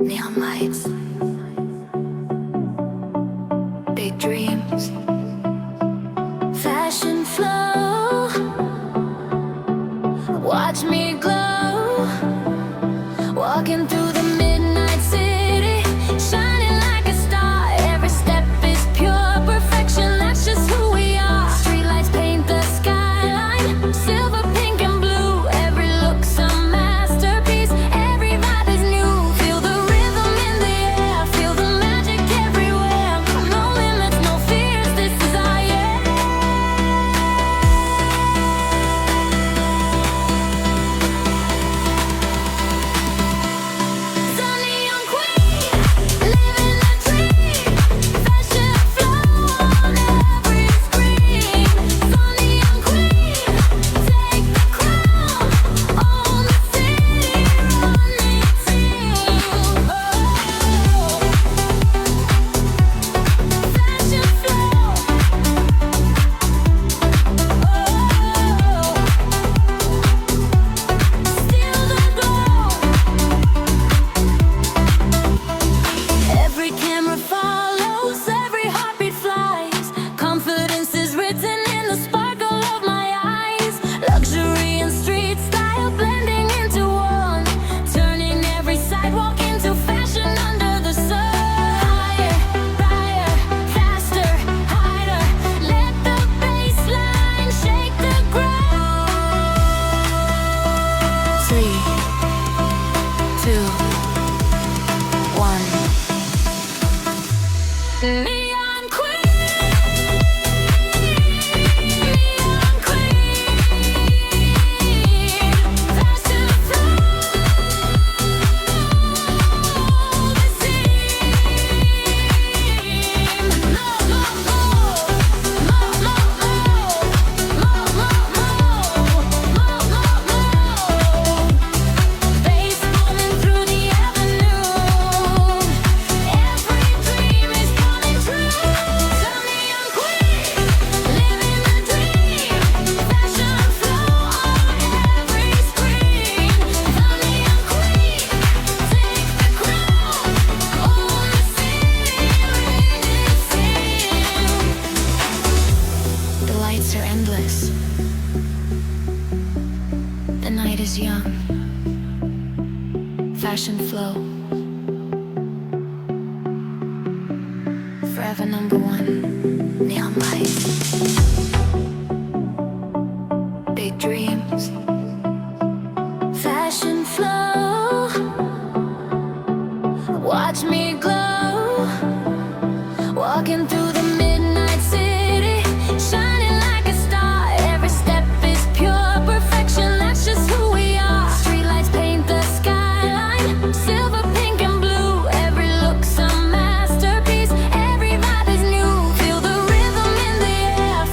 Neon lights, big dreams, fashion flow. Watch me glow, walking through the midnight city, shining like a star. Every step is pure perfection, that's just who we are. Streetlights paint the skyline, silver, pink and blue. Every look's a masterpiece, every vibe is new. Feel the rhythm in the air, feel the magic everywhere. No limits, no fears, this is our year. Sunny young queen, living a dream. Fashion flow on every screen. Sunny young queen, take the crown. Own the city, run it team. Fashion flow. Steal the glow. Every camera follows, every heartbeat flies. Confidence is written in the sparkle of my eyes. Luxury and street style blending into one, turning every sidewalk into fashion under the sun. Higher, brighter, faster, harder. Let the baseline shake the ground. 3, 2, 1. Neon queen, neon queen, fashion flow, the seam. More, more, more, more, more, more, more, more, more. Bass booming through the avenue. Every dream is coming true. Sunny young queen, living the dream. Fashion flow on every screen. Sunny young queen, take the crown. Own the city, ring it sing. The lights are endless. The night is young. Fashion flow. Forever number one. Neon lights. Big dreams. Fashion flow. Watch me glow. Walking through the midnight city, shining like a star. Every step is pure perfection, that's just who we are. Streetlights paint the skyline, silver, pink and blue. Every look's a masterpiece, every vibe is new. Feel the rhythm in the air,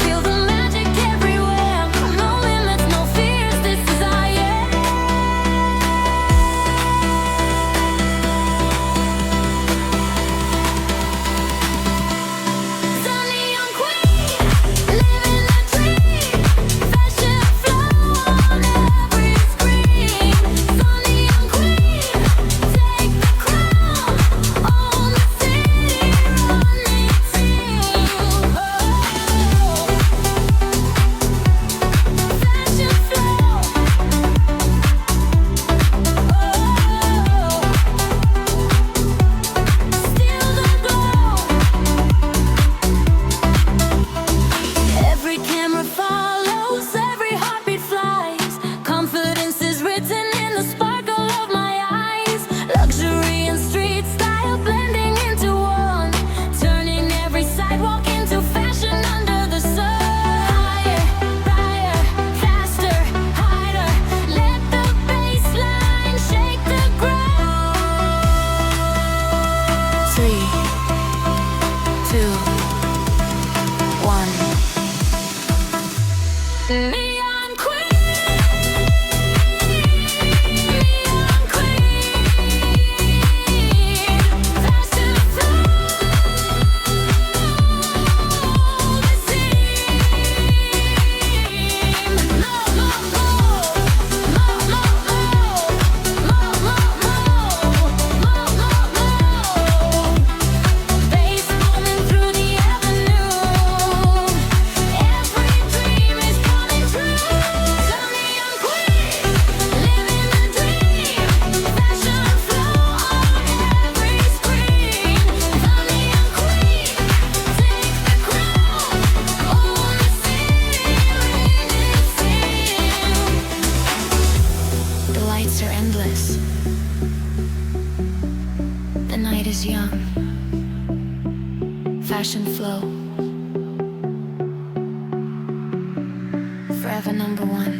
fashion flow. Forever number one.